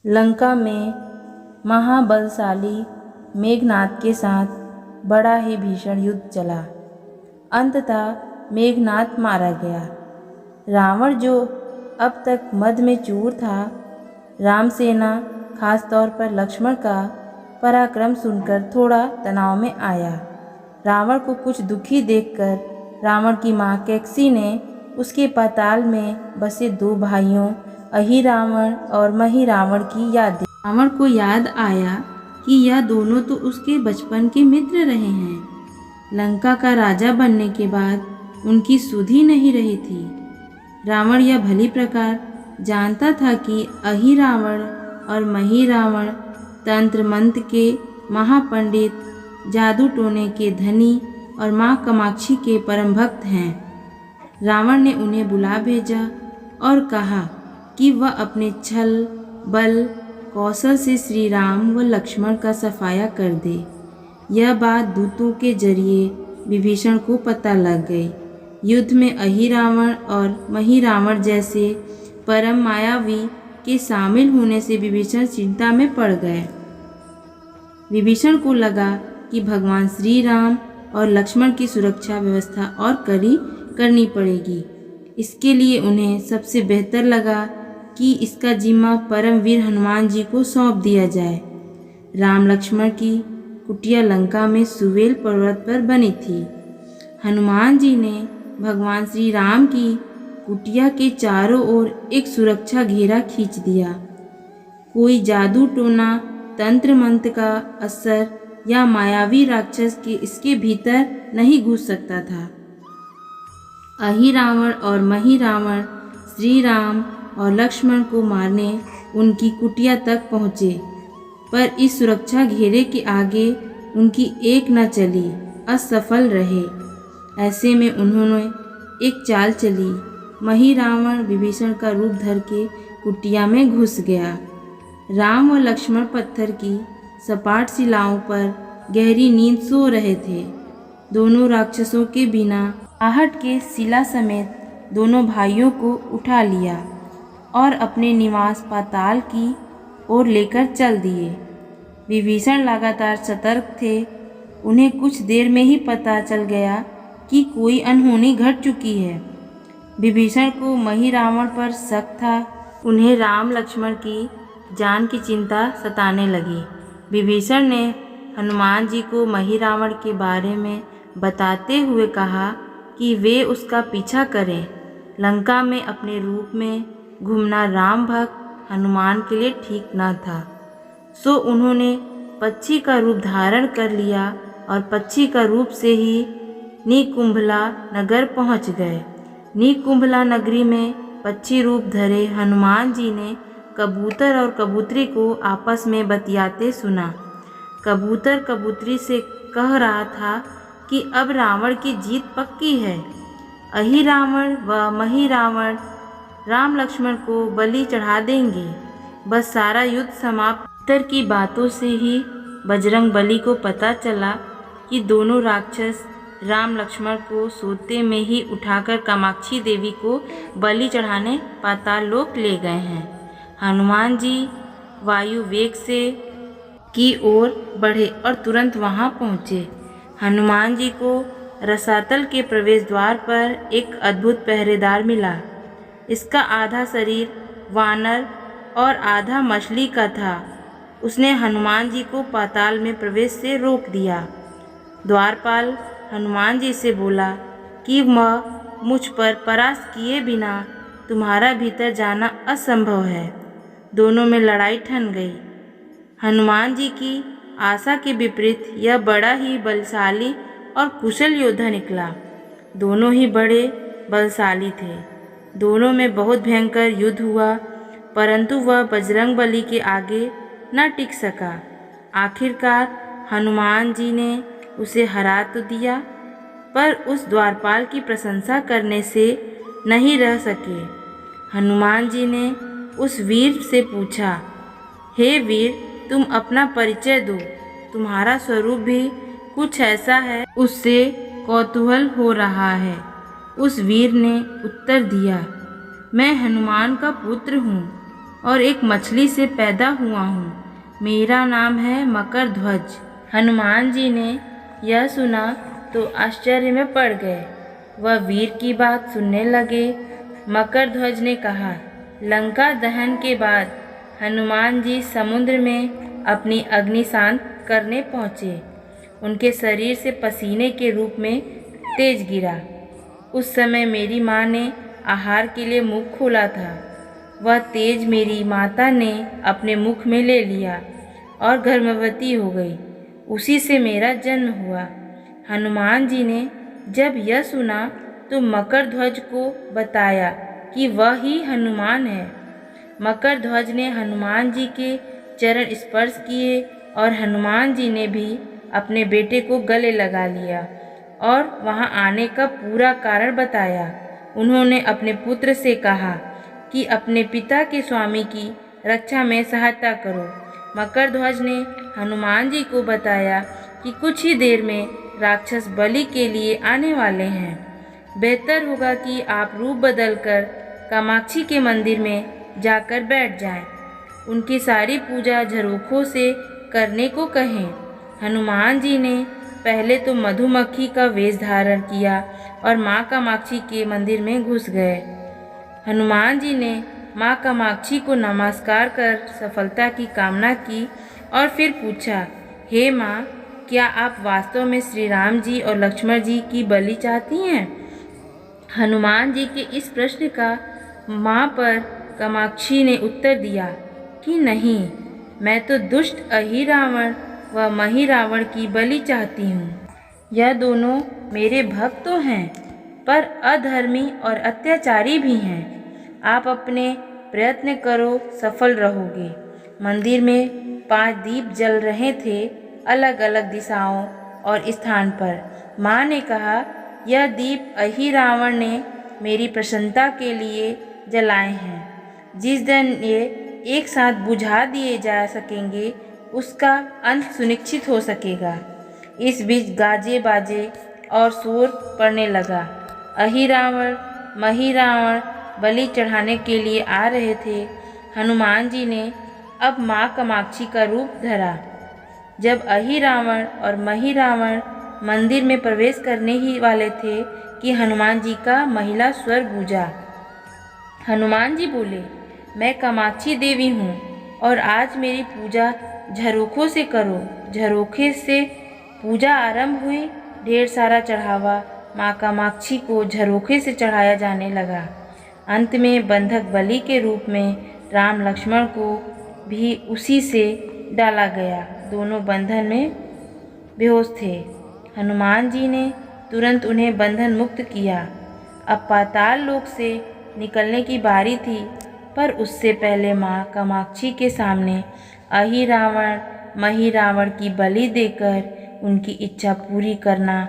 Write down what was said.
लंका में महाबलशाली मेघनाद के साथ बड़ा ही भीषण युद्ध चला। अंततः मेघनाद मारा गया। रावण जो अब तक मद में चूर था, रामसेना खास तौर पर लक्ष्मण का पराक्रम सुनकर थोड़ा तनाव में आया। रावण को कुछ दुखी देखकर रावण की माँ कैकसी ने उसके पाताल में बसे दो भाइयों अहिरावण और महिरावण की याद दी। रावण को याद आया कि यह दोनों तो उसके बचपन के मित्र रहे हैं। लंका का राजा बनने के बाद उनकी सुध ही नहीं रही थी। रावण यह भली प्रकार जानता था कि अहिरावण और महिरावण तंत्र मंत्र के महापंडित, जादू टोने के धनी और माँ कामाक्षी के परम भक्त हैं। रावण ने उन्हें बुला भेजा और कहा कि वह अपने छल, बल, कौशल से श्री राम व लक्ष्मण का सफाया कर दे। यह बात दूतों के जरिए विभीषण को पता लग गई। युद्ध में अहिरावण और महिरावण जैसे परम मायावी के शामिल होने से विभीषण चिंता में पड़ गए। विभीषण को लगा कि भगवान श्री राम और लक्ष्मण की सुरक्षा व्यवस्था और कड़ी करनी पड़ेगी। इसके लिए उन्हें सबसे बेहतर लगा कि इसका जिम्मा परमवीर हनुमान जी को सौंप दिया जाए। राम लक्ष्मण की कुटिया लंका में सुवेल पर्वत पर बनी थी। हनुमान जी ने भगवान श्री राम की कुटिया के चारों ओर एक सुरक्षा घेरा खींच दिया। कोई जादू टोना, तंत्र मंत्र का असर या मायावी राक्षस के इसके भीतर नहीं घुस सकता था। अहिरावण और महिरावण श्री राम और लक्ष्मण को मारने उनकी कुटिया तक पहुँचे, पर इस सुरक्षा घेरे के आगे उनकी एक न चली, असफल रहे। ऐसे में उन्होंने एक चाल चली। महिरावण विभीषण का रूप धर के कुटिया में घुस गया। राम व लक्ष्मण पत्थर की सपाट शिलाओं पर गहरी नींद सो रहे थे। दोनों राक्षसों के बिना आहट के शिला समेत दोनों भाइयों को उठा लिया और अपने निवास पाताल की ओर लेकर चल दिए। विभीषण लगातार सतर्क थे। उन्हें कुछ देर में ही पता चल गया कि कोई अनहोनी घट चुकी है। विभीषण को महिरावण पर शक था। उन्हें राम लक्ष्मण की जान की चिंता सताने लगी। विभीषण ने हनुमान जी को महिरावण के बारे में बताते हुए कहा कि वे उसका पीछा करें। लंका में अपने रूप में घूमना राम भक्त हनुमान के लिए ठीक न था, सो उन्होंने पक्षी का रूप धारण कर लिया और पक्षी का रूप से ही निकुंभला नगर पहुंच गए। निकुंभला नगरी में पक्षी रूप धरे हनुमान जी ने कबूतर और कबूतरी को आपस में बतियाते सुना। कबूतर कबूतरी से कह रहा था कि अब रावण की जीत पक्की है। अहिरावण व महिरावण राम लक्ष्मण को बलि चढ़ा देंगे। बस सारा युद्ध समाप्त। उत्तर की बातों से ही बजरंग बली को पता चला कि दोनों राक्षस राम लक्ष्मण को सोते में ही उठाकर कामाक्षी देवी को बलि चढ़ाने पाताल लोक ले गए हैं। हनुमान जी वायु वेग से की ओर बढ़े और तुरंत वहां पहुंचे। हनुमान जी को रसातल के प्रवेश द्वार पर एक अद्भुत पहरेदार मिला। इसका आधा शरीर वानर और आधा मछली का था। उसने हनुमान जी को पाताल में प्रवेश से रोक दिया। द्वारपाल हनुमान जी से बोला कि वह मुझ पर परास्त किए बिना तुम्हारा भीतर जाना असंभव है। दोनों में लड़ाई ठन गई। हनुमान जी की आशा के विपरीत यह बड़ा ही बलशाली और कुशल योद्धा निकला। दोनों ही बड़े बलशाली थे। दोनों में बहुत भयंकर युद्ध हुआ, परंतु वह बजरंग बली के आगे न टिक सका। आखिरकार हनुमान जी ने उसे हरा तो दिया, पर उस द्वारपाल की प्रशंसा करने से नहीं रह सके। हनुमान जी ने उस वीर से पूछा, हे वीर, तुम अपना परिचय दो। तुम्हारा स्वरूप भी कुछ ऐसा है, उससे कौतूहल हो रहा है। उस वीर ने उत्तर दिया, मैं हनुमान का पुत्र हूँ और एक मछली से पैदा हुआ हूँ। मेरा नाम है मकर ध्वज। हनुमान जी ने यह सुना तो आश्चर्य में पड़ गए। वह वीर की बात सुनने लगे। मकर ध्वज ने कहा, लंका दहन के बाद हनुमान जी समुद्र में अपनी अग्नि शांत करने पहुँचे। उनके शरीर से पसीने के रूप में तेज गिरा। उस समय मेरी माँ ने आहार के लिए मुख खोला था। वह तेज मेरी माता ने अपने मुख में ले लिया और गर्भवती हो गई। उसी से मेरा जन्म हुआ। हनुमान जी ने जब यह सुना तो मकर ध्वज को बताया कि वह ही हनुमान है। मकर ध्वज ने हनुमान जी के चरण स्पर्श किए और हनुमान जी ने भी अपने बेटे को गले लगा लिया और वहां आने का पूरा कारण बताया। उन्होंने अपने पुत्र से कहा कि अपने पिता के स्वामी की रक्षा में सहायता करो। मकर ध्वज ने हनुमान जी को बताया कि कुछ ही देर में राक्षस बलि के लिए आने वाले हैं। बेहतर होगा कि आप रूप बदलकर कामाक्षी के मंदिर में जाकर बैठ जाएं। उनकी सारी पूजा झरोखों से करने को कहें। हनुमान जी ने पहले तो मधुमक्खी का वेश धारण किया और माँ कामाक्षी के मंदिर में घुस गए। हनुमान जी ने माँ कामाक्षी को नमस्कार कर सफलता की कामना की और फिर पूछा, हे माँ, क्या आप वास्तव में श्री राम जी और लक्ष्मण जी की बलि चाहती हैं? हनुमान जी के इस प्रश्न का माँ पर कामाक्षी ने उत्तर दिया कि नहीं, मैं तो दुष्ट अहिरावण व महिरावण की बलि चाहती हूँ। यह दोनों मेरे भक्त तो हैं, पर अधर्मी और अत्याचारी भी हैं। आप अपने प्रयत्न करो, सफल रहोगे। मंदिर में 5 दीप जल रहे थे, अलग अलग दिशाओं और स्थान पर। माँ ने कहा, यह दीप अहिरावण ने मेरी प्रसन्नता के लिए जलाए हैं। जिस दिन ये एक साथ बुझा दिए जा सकेंगे, उसका अंत सुनिश्चित हो सकेगा। इस बीच गाजे बाजे और शोर पड़ने लगा। अहिरावण महिरावण बलि चढ़ाने के लिए आ रहे थे। हनुमान जी ने अब माँ कामाक्षी का रूप धरा। जब अहिरावण और महिरावण मंदिर में प्रवेश करने ही वाले थे कि हनुमान जी का महिला स्वर गूंजा। हनुमान जी बोले, मैं कामाक्षी देवी हूँ और आज मेरी पूजा झरोखों से करो। झरोखे से पूजा आरंभ हुई। ढेर सारा चढ़ावा माँ कामाक्षी को झरोखे से चढ़ाया जाने लगा। अंत में बंधक बलि के रूप में राम लक्ष्मण को भी उसी से डाला गया। दोनों बंधन में बेहोश थे। हनुमान जी ने तुरंत उन्हें बंधन मुक्त किया। अब पाताल लोक से निकलने की बारी थी, पर उससे पहले माँ कामाक्षी के सामने अहिरावण महिरावण की बलि देकर उनकी इच्छा पूरी करना